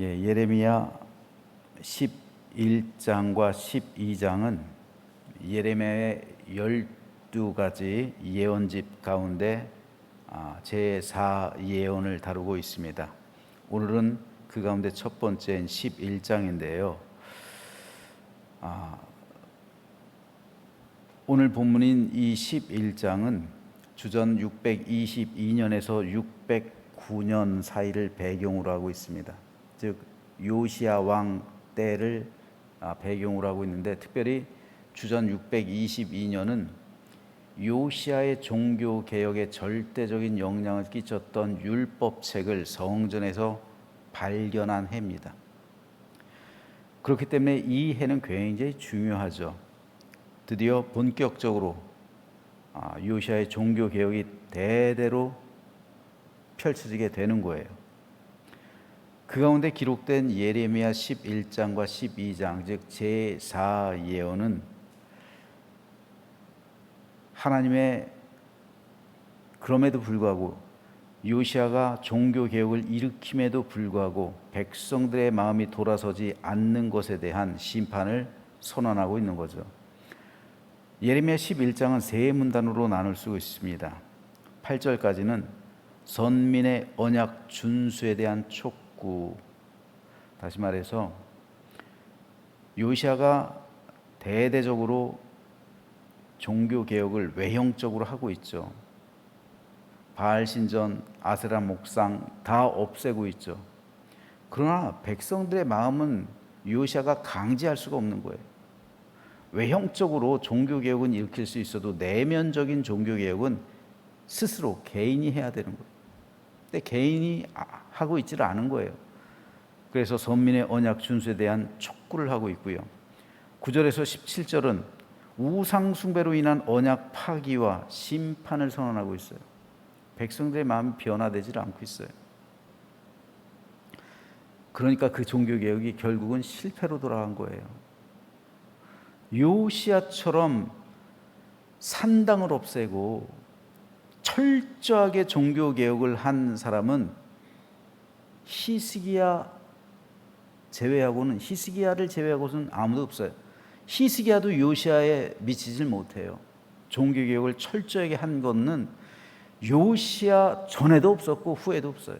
예레미야 11장과 12장은 예레미야의 12가지 예언집 가운데 제4예언을 다루고 있습니다. 오늘은 그 가운데 첫 번째인 11장인데요. 오늘 본문인 이 11장은 주전 622년에서 609년 사이를 배경으로 하고 있습니다. 즉 요시야 왕 때를 배경으로 하고 있는데, 특별히 주전 622년은 요시야의 종교 개혁에 절대적인 영향을 끼쳤던 율법책을 성전에서 발견한 해입니다. 그렇기 때문에 이 해는 굉장히 중요하죠. 드디어 본격적으로 요시야의 종교 개혁이 대대로 펼쳐지게 되는 거예요. 그 가운데 기록된 예레미야 11장과 12장, 즉 제4예언은 하나님의, 그럼에도 불구하고 요시야가 종교 개혁을 일으킴에도 불구하고 백성들의 마음이 돌아서지 않는 것에 대한 심판을 선언하고 있는 거죠. 예레미야 11장은 세 문단으로 나눌 수 있습니다. 8절까지는 선민의 언약 준수에 대한 촉구, 다시 말해서 요시야가 대대적으로 종교 개혁을 외형적으로 하고 있죠. 바알 신전, 아세라 목상 다 없애고 있죠. 그러나 백성들의 마음은 요시야가 강제할 수가 없는 거예요. 외형적으로 종교 개혁은 일으킬 수 있어도 내면적인 종교 개혁은 스스로 개인이 해야 되는 거예요. 근데 개인이 하고 있지를 않은 거예요. 그래서 선민의 언약 준수에 대한 촉구를 하고 있고요. 9절에서 17절은 우상 숭배로 인한 언약 파기와 심판을 선언하고 있어요. 백성들의 마음이 변화되지 않고 있어요. 그러니까 그 종교 개혁이 결국은 실패로 돌아간 거예요. 요시야처럼 산당을 없애고 철저하게 종교 개혁을 한 사람은 히스기야를 제외하고는 아무도 없어요. 히스기야도 요시야에 미치질 못해요. 종교 개혁을 철저하게 한 것은 요시야 전에도 없었고 후에도 없어요.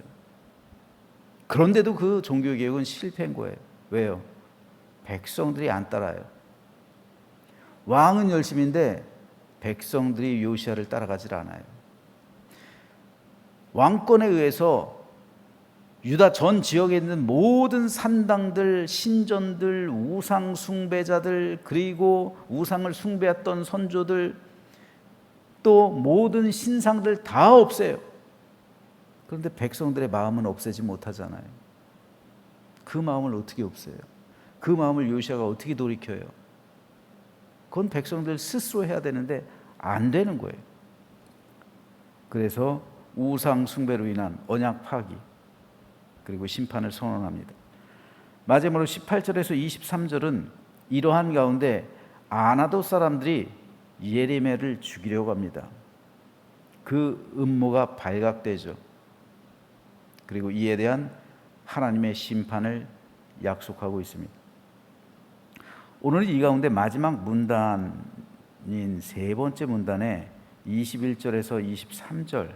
그런데도 그 종교 개혁은 실패한 거예요. 왜요? 백성들이 안 따라요. 왕은 열심인데 백성들이 요시야를 따라가질 않아요. 왕권에 의해서 유다 전 지역에 있는 모든 산당들, 신전들, 우상 숭배자들, 그리고 우상을 숭배했던 선조들, 또 모든 신상들 다 없애요. 그런데 백성들의 마음은 없애지 못하잖아요. 그 마음을 어떻게 없애요? 그 마음을 요시야가 어떻게 돌이켜요? 그건 백성들 스스로 해야 되는데 안 되는 거예요. 그래서 우상 숭배로 인한 언약 파기, 그리고 심판을 선언합니다. 마지막으로 18절에서 23절은 이러한 가운데 아나도 사람들이 예레미야를 죽이려고 합니다. 그 음모가 발각되죠. 그리고 이에 대한 하나님의 심판을 약속하고 있습니다. 오늘은 이 가운데 마지막 문단인 세 번째 문단에 21절에서 23절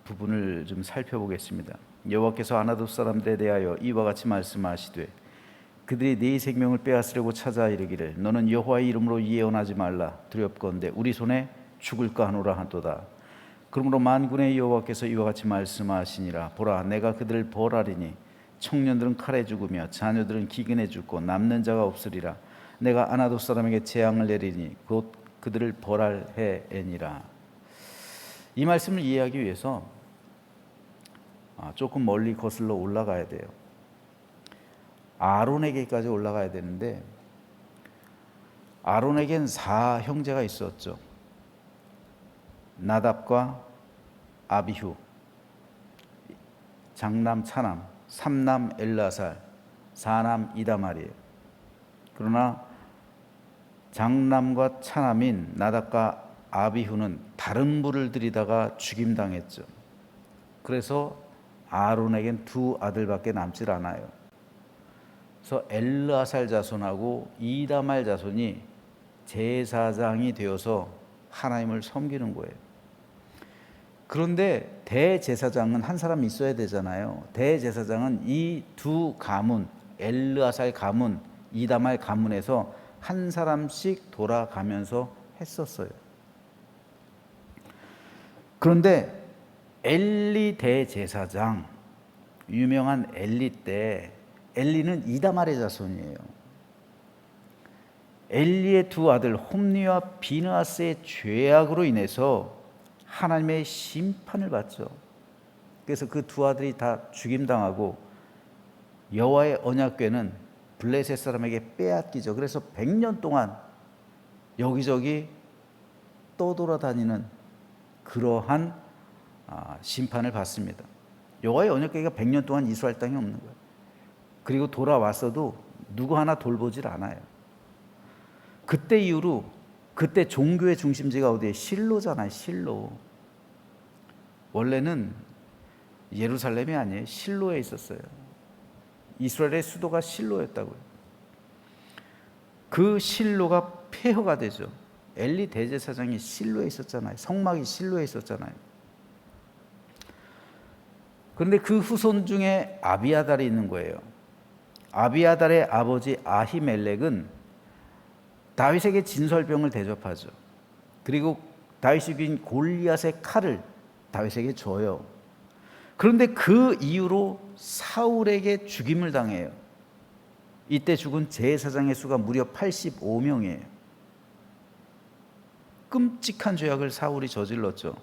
부분을 좀 살펴보겠습니다. 여호와께서 아나도 사람들에 대하여 이와 같이 말씀하시되 그들이 네 생명을 빼앗으려고 찾아 이르기를 너는 여호와의 이름으로 예언하지 말라. 두렵건대 우리 손에 죽을까 하노라 하도다. 그러므로 만군의 여호와께서 이와 같이 말씀하시니라. 보라, 내가 그들을 벌하리니 청년들은 칼에 죽으며 자녀들은 기근에 죽고 남는 자가 없으리라. 내가 아나도 사람에게 재앙을 내리니 곧 그들을 벌할 해이니라. 이 말씀을 이해하기 위해서 조금 멀리 거슬러 올라가야 돼요. 아론에게까지 올라가야 되는데, 아론에겐 4형제가 있었죠. 나답과 아비후, 장남 차남, 삼남 엘라살, 사남 이다말이에요. 그러나 장남과 차남인 나답과 아비후는 다른 불을 들이다가 죽임당했죠. 그래서 아론에겐 두 아들밖에 남질 않아요. 엘르아살 자손하고 이다말 자손이 제사장이 되어서 하나님을 섬기는 거예요. 그런데 대제사장은 한 사람 있어야 되잖아요. 대제사장은 이 두 가문, 엘르아살 가문, 이다말 가문에서 한 사람씩 돌아가면서 했었어요. 그런데 엘리 대제사장, 유명한 엘리 때, 엘리는 이다말의 자손이에요. 엘리의 두 아들 홈리와 비느하스의 죄악으로 인해서 하나님의 심판을 받죠. 그래서 그 두 아들이 다 죽임당하고 여호와의 언약궤는 블레셋 사람에게 빼앗기죠. 그래서 100년 동안 여기저기 떠돌아다니는 그러한 심판을 받습니다. 여호와의 언약궤가 100년 동안 이스라엘 땅에 없는 거예요. 그리고 돌아왔어도 누구 하나 돌보질 않아요. 그때 이후로, 그때 종교의 중심지가 어디에? 실로잖아요. 실로. 원래는 예루살렘이 아니에요. 실로에 있었어요. 이스라엘의 수도가 실로였다고요. 그 실로가 폐허가 되죠. 엘리 대제사장이 실로에 있었잖아요. 성막이 실로에 있었잖아요. 그런데 그 후손 중에 아비아달이 있는 거예요. 아비아달의 아버지 아히멜렉은 다윗에게 진설병을 대접하죠. 그리고 다윗이 긴 골리앗의 칼을 다윗에게 줘요. 그런데 그 이후로 사울에게 죽임을 당해요. 이때 죽은 제사장의 수가 무려 85명이에요. 끔찍한 죄악을 사울이 저질렀죠.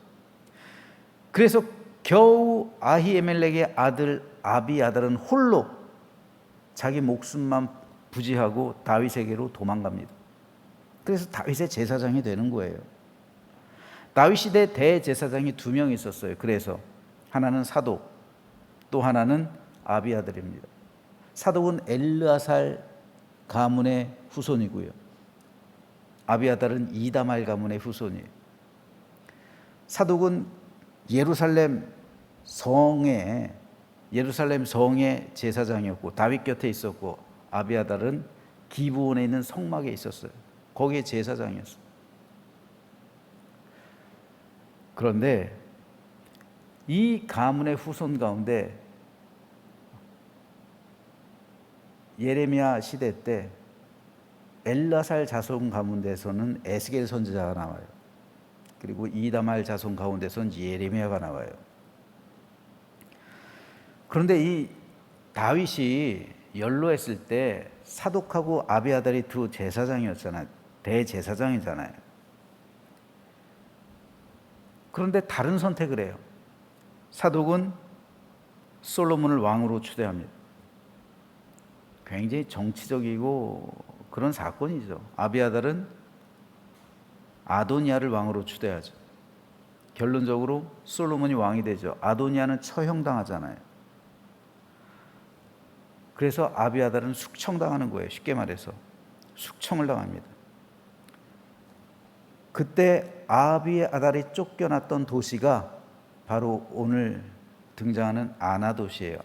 그래서 겨우 아히멜렉의 아들 아비아달은 홀로 자기 목숨만 부지하고 다윗에게로 도망갑니다. 그래서 다윗의 제사장이 되는 거예요. 다윗 시대 대제사장이 2명 있었어요. 그래서 하나는 사독, 또 하나는 아비아달입니다. 사독은 엘르아살 가문의 후손이고요. 아비아달은 이다말 가문의 후손이에요. 사독은 예루살렘 성의 제사장이었고 다윗 곁에 있었고, 아비아달은 기브온에 있는 성막에 있었어요. 거기에 제사장이었어요. 그런데 이 가문의 후손 가운데 예레미야 시대 때 엘라살 자손 가운데서는 에스겔 선지자가 나와요. 그리고 이다말 자손 가운데서는 예레미야가 나와요. 그런데 이 다윗이 연로했을 때 사독하고 아비아달이 두 제사장이었잖아요. 대제사장이잖아요. 그런데 다른 선택을 해요. 사독은 솔로몬을 왕으로 추대합니다. 굉장히 정치적이고 그런 사건이죠. 아비아달은 아도니아를 왕으로 추대하죠. 결론적으로 솔로몬이 왕이 되죠. 아도니아는 처형당하잖아요. 그래서 아비아달은 숙청당하는 거예요. 쉽게 말해서 숙청을 당합니다. 그때 아비아달이 쫓겨났던 도시가 바로 오늘 등장하는 아나돗이에요.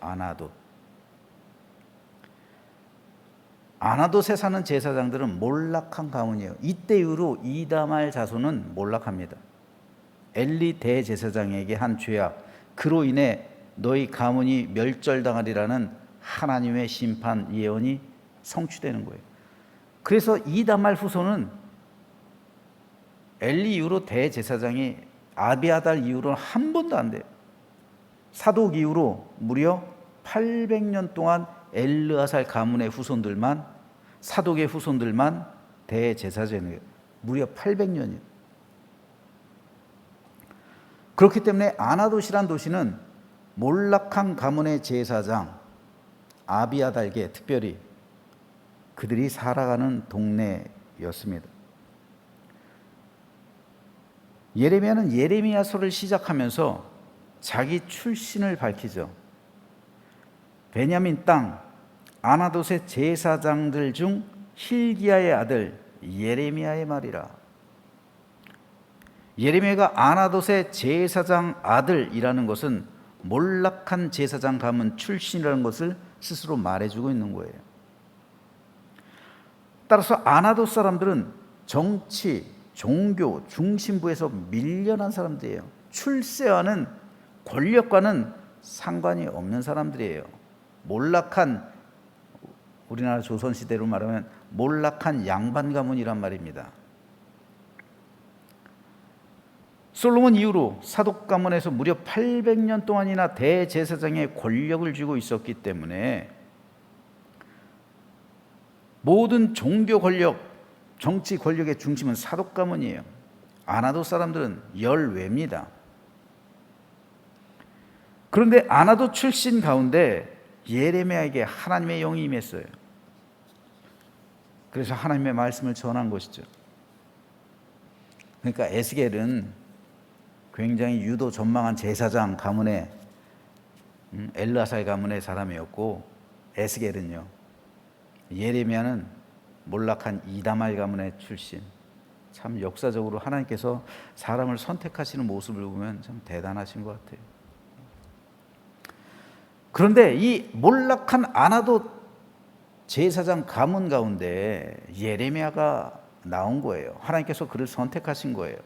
아나돗에 사는 제사장들은 몰락한 가문이에요. 이때 이후로 이다말 자손은 몰락합니다. 엘리 대제사장에게 한 죄악, 그로 인해 너희 가문이 멸절당하리라는 하나님의 심판 예언이 성취되는 거예요. 그래서 이다말 후손은 엘리 이후로 대제사장이 아비아달 이후로는 한 번도 안 돼요. 사독 이후로 무려 800년 동안 엘르아살 가문의 후손들만, 사독의 후손들만 대제사장이에요. 무려 800년이에요. 그렇기 때문에 아나돗이란 도시는 몰락한 가문의 제사장 아비아달에게 특별히 그들이 살아가는 동네였습니다. 예레미야는 예레미야서를 시작하면서 자기 출신을 밝히죠. 베냐민 땅 아나돗의 제사장들 중 힐기야의 아들 예레미야의 말이라. 예레미야가 아나돗의 제사장 아들이라는 것은 몰락한 제사장 가문 출신이라는 것을 스스로 말해주고 있는 거예요. 따라서 아나돗 사람들은 정치, 종교 중심부에서 밀려난 사람들이에요. 출세와는, 권력과는 상관이 없는 사람들이에요. 몰락한, 우리나라 조선시대로 말하면 몰락한 양반 가문이란 말입니다. 솔로몬 이후로 사독 가문에서 무려 800년 동안이나 대제사장의 권력을 쥐고 있었기 때문에 모든 종교 권력, 정치 권력의 중심은 사독 가문이에요. 아나돗 사람들은 열외입니다. 그런데 아나돗 출신 가운데 예레미야에게 하나님의 영이 임했어요. 그래서 하나님의 말씀을 전한 것이죠. 그러니까 에스겔은 굉장히 유도 전망한 제사장 가문의 엘라살 가문의 사람이었고, 에스겔은요, 예레미야는 몰락한 이다말 가문의 출신. 참 역사적으로 하나님께서 사람을 선택하시는 모습을 보면 참 대단하신 것 같아요. 그런데 이 몰락한 아나돗 제사장 가문 가운데 예레미야가 나온 거예요. 하나님께서 그를 선택하신 거예요.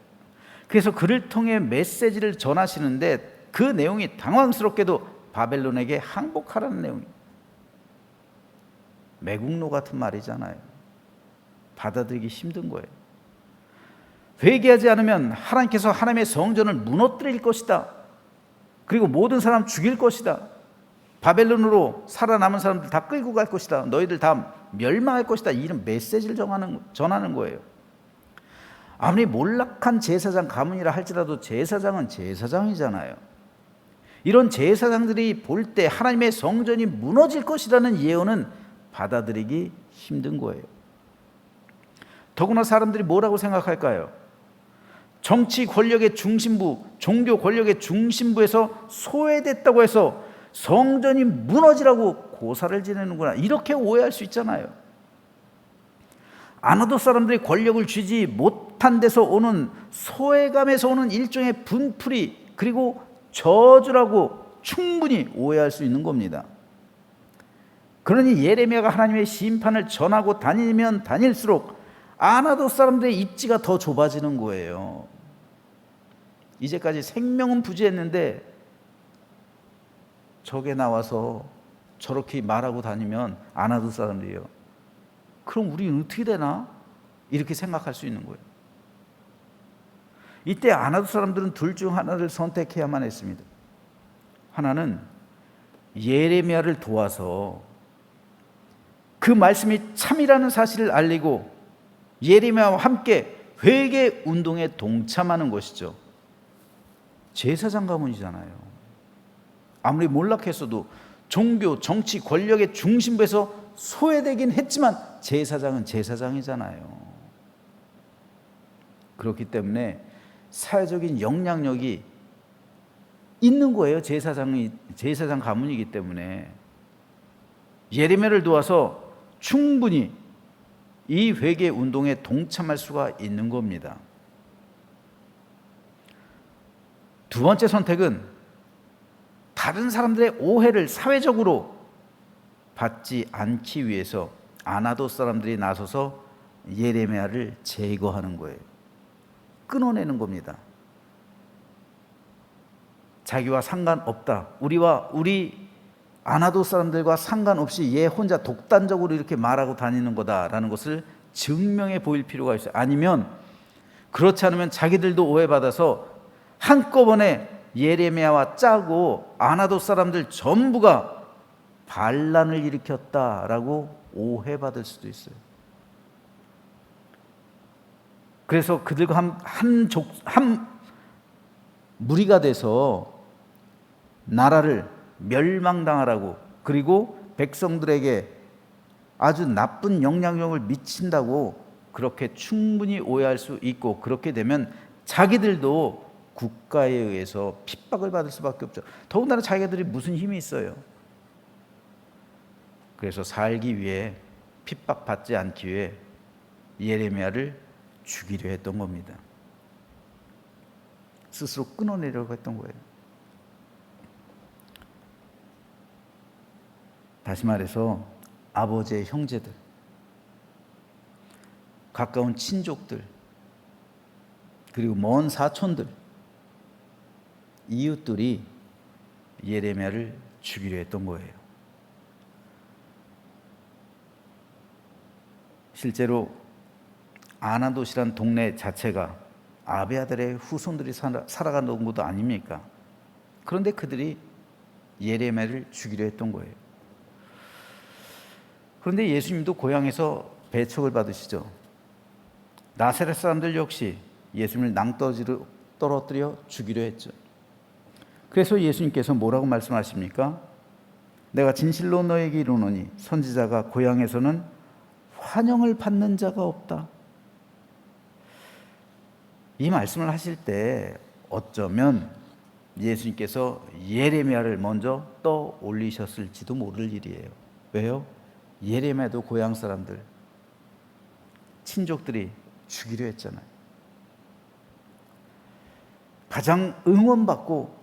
그래서 그를 통해 메시지를 전하시는데 그 내용이 당황스럽게도 바벨론에게 항복하라는 내용이에요. 매국노 같은 말이잖아요. 받아들이기 힘든 거예요. 회개하지 않으면 하나님께서 하나님의 성전을 무너뜨릴 것이다. 그리고 모든 사람 죽일 것이다. 바벨론으로 살아남은 사람들 다 끌고 갈 것이다. 너희들 다 멸망할 것이다. 이런 메시지를 전하는 거예요. 아무리 몰락한 제사장 가문이라 할지라도 제사장은 제사장이잖아요. 이런 제사장들이 볼 때 하나님의 성전이 무너질 것이라는 예언은 받아들이기 힘든 거예요. 더구나 사람들이 뭐라고 생각할까요? 정치 권력의 중심부, 종교 권력의 중심부에서 소외됐다고 해서 성전이 무너지라고 고사를 지내는구나, 이렇게 오해할 수 있잖아요. 아나돗 사람들이 권력을 쥐지 못한 데서 오는 소외감에서 오는 일종의 분풀이, 그리고 저주라고 충분히 오해할 수 있는 겁니다. 그러니 예레미야가 하나님의 심판을 전하고 다니면 다닐수록 아나돗 사람들의 입지가 더 좁아지는 거예요. 이제까지 생명은 부지했는데 저게 나와서 저렇게 말하고 다니면 아나돗 사람들이요, 그럼 우리는 어떻게 되나? 이렇게 생각할 수 있는 거예요. 이때 아나돗 사람들은 둘 중 하나를 선택해야만 했습니다. 하나는 예레미야를 도와서 그 말씀이 참이라는 사실을 알리고 예레미야와 함께 회개 운동에 동참하는 것이죠. 제사장 가문이잖아요. 아무리 몰락했어도 종교, 정치, 권력의 중심부에서 소외되긴 했지만 제사장은 제사장이잖아요. 그렇기 때문에 사회적인 영향력이 있는 거예요. 제사장 가문이기 때문에 예레미야를 도와서 충분히 이 회개 운동에 동참할 수가 있는 겁니다. 두 번째 선택은 다른 사람들의 오해를 사회적으로 받지 않기 위해서 아나돗 사람들이 나서서 예레미야를 제거하는 거예요. 끊어내는 겁니다. 자기와 상관없다, 우리 아나돗 사람들과 상관없이 얘 혼자 독단적으로 이렇게 말하고 다니는 거다라는 것을 증명해 보일 필요가 있어요. 아니면 그렇지 않으면 자기들도 오해받아서 한꺼번에 예레미야와 짜고 아나돗 사람들 전부가 반란을 일으켰다라고 오해받을 수도 있어요. 그래서 그들과 한 무리가 돼서 나라를 멸망당하라고, 그리고 백성들에게 아주 나쁜 영향력을 미친다고 그렇게 충분히 오해할 수 있고, 그렇게 되면 자기들도 국가에 의해서 핍박을 받을 수밖에 없죠. 더군다나 자기들이 무슨 힘이 있어요. 그래서 살기 위해, 핍박받지 않기 위해 예레미야를 죽이려 했던 겁니다. 스스로 끊어내려고 했던 거예요. 다시 말해서 아버지의 형제들, 가까운 친족들, 그리고 먼 사촌들, 이웃들이 예레미야를 죽이려 했던 거예요. 실제로 아나돗이란 동네 자체가 아비아달의 후손들이 살아가는 곳도 아닙니까? 그런데 그들이 예레미야를 죽이려 했던 거예요. 그런데 예수님도 고향에서 배척을 받으시죠. 나사렛 사람들 역시 예수님을 낭떠러지로 떨어뜨려 죽이려 했죠. 그래서 예수님께서 뭐라고 말씀하십니까? 내가 진실로 너에게 이르노니 선지자가 고향에서는 환영을 받는 자가 없다. 이 말씀을 하실 때 어쩌면 예수님께서 예레미야를 먼저 떠올리셨을지도 모를 일이에요. 왜요? 예레미야도 고향 사람들, 친족들이 죽이려 했잖아요. 가장 응원받고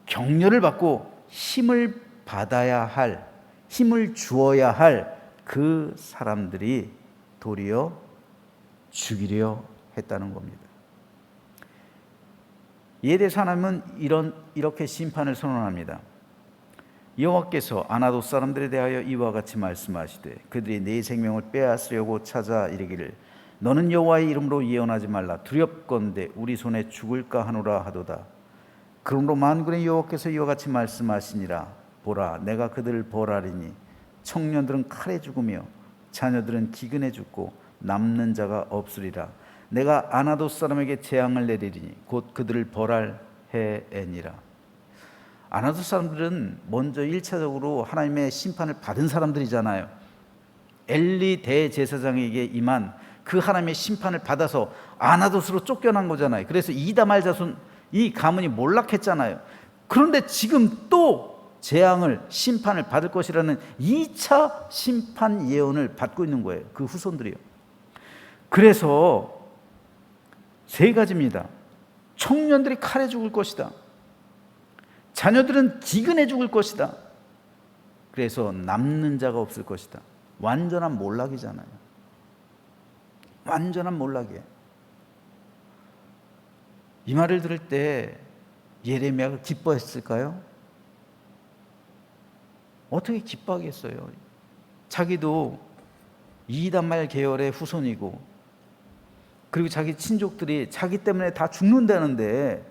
격려를 받고 힘을 받아야 할, 힘을 주어야 할 그 사람들이 도리어 죽이려 했다는 겁니다. 이에 대해서 하나님은 이렇게 심판을 선언합니다. 여호와께서 아나돗 사람들에 대하여 이와 같이 말씀하시되 그들이 내 생명을 빼앗으려고 찾아 이르기를 너는 여호와의 이름으로 예언하지 말라 두렵건대 우리 손에 죽을까 하노라 하도다. 그러므로 만군의 여호와께서 이와 같이 말씀하시니라 보라 내가 그들을 벌하리니 청년들은 칼에 죽으며 자녀들은 기근에 죽고 남는 자가 없으리라. 내가 아나돗 사람에게 재앙을 내리리니 곧 그들을 벌할 해에니라. 아나돗 사람들은 먼저 1차적으로 하나님의 심판을 받은 사람들이잖아요. 엘리 대제사장에게 임한 그 하나님의 심판을 받아서 아나돗으로 쫓겨난 거잖아요. 그래서 이다말 자손 이 가문이 몰락했잖아요. 그런데 지금 또 재앙을 심판을 받을 것이라는 2차 심판 예언을 받고 있는 거예요. 그 후손들이요. 그래서 세 가지입니다. 청년들이 칼에 죽을 것이다. 자녀들은 기근에 죽을 것이다. 그래서 남는 자가 없을 것이다. 완전한 몰락이잖아요. 완전한 몰락이에요. 이 말을 들을 때 예레미야가 기뻐했을까요? 어떻게 기뻐하겠어요? 자기도 이단말 계열의 후손이고 그리고 자기 친족들이 자기 때문에 다 죽는다는데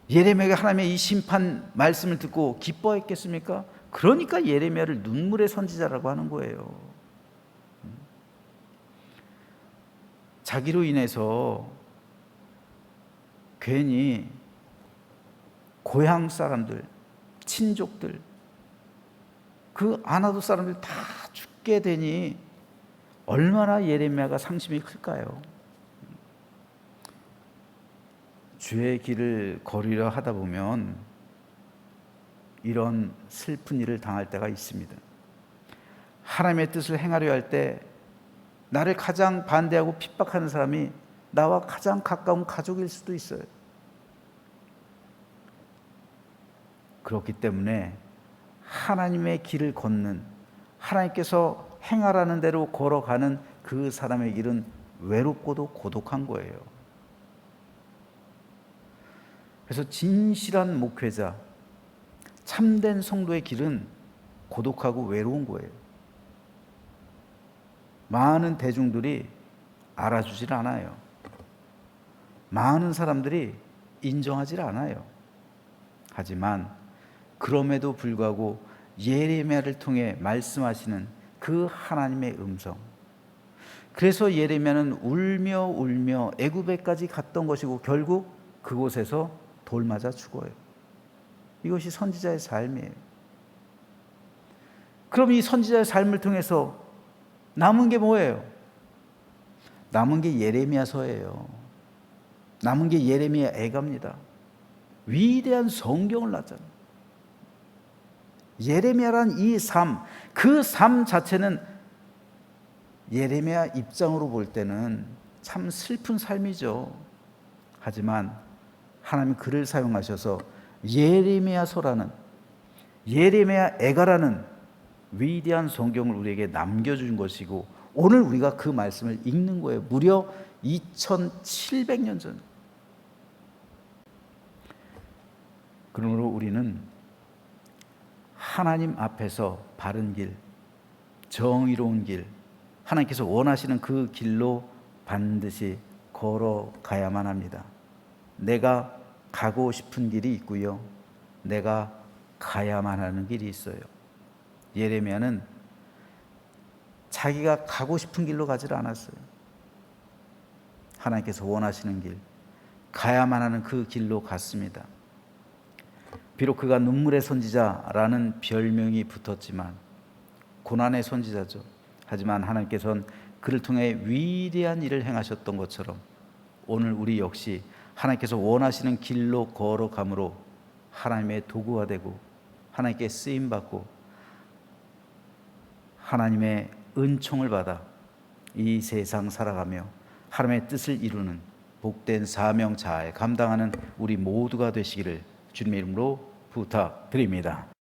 예레미야가 하나님의 이 심판 말씀을 듣고 기뻐했겠습니까? 그러니까 예레미야를 눈물의 선지자라고 하는 거예요. 자기로 인해서 괜히 고향 사람들, 친족들, 그 아나돗 사람들 다 죽게 되니 얼마나 예레미야가 상심이 클까요? 주의 길을 걸으려 하다 보면 이런 슬픈 일을 당할 때가 있습니다. 하나님의 뜻을 행하려 할 때 나를 가장 반대하고 핍박하는 사람이 나와 가장 가까운 가족일 수도 있어요. 그렇기 때문에 하나님의 길을 걷는, 하나님께서 행하라는 대로 걸어가는 그 사람의 길은 외롭고도 고독한 거예요. 그래서 진실한 목회자, 참된 성도의 길은 고독하고 외로운 거예요. 많은 대중들이 알아주질 않아요. 많은 사람들이 인정하질 않아요. 하지만 그럼에도 불구하고 예레미야를 통해 말씀하시는 그 하나님의 음성. 그래서 예레미야는 울며 애굽에까지 갔던 것이고 결국 그곳에서 돌 맞아 죽어요. 이것이 선지자의 삶이에요. 그럼 이 선지자의 삶을 통해서 남은 게 뭐예요? 남은 게 예레미야서예요. 남은 게 예레미야 애가입니다. 위대한 성경을 낳잖아요. 예레미야란 이 삶, 그 삶 자체는 예레미야 입장으로 볼 때는 참 슬픈 삶이죠. 하지만 하나님이 그를 사용하셔서 예레미야서라는, 예레미야 애가라는 위대한 성경을 우리에게 남겨준 것이고 오늘 우리가 그 말씀을 읽는 거예요. 무려 2700년 전. 그러므로 우리는 하나님 앞에서 바른 길, 정의로운 길, 하나님께서 원하시는 그 길로 반드시 걸어가야만 합니다. 내가 가고 싶은 길이 있고요, 내가 가야만 하는 길이 있어요. 예레미야는 자기가 가고 싶은 길로 가지 않았어요. 하나님께서 원하시는 길, 가야만 하는 그 길로 갔습니다. 비록 그가 눈물의 선지자라는 별명이 붙었지만 고난의 선지자죠. 하지만 하나님께서는 그를 통해 위대한 일을 행하셨던 것처럼 오늘 우리 역시 하나님께서 원하시는 길로 걸어감으로 하나님의 도구가 되고 하나님께 쓰임받고 하나님의 은총을 받아 이 세상 살아가며 하나님의 뜻을 이루는 복된 사명 자에 감당하는 우리 모두가 되시기를 주님의 이름으로 부탁드립니다.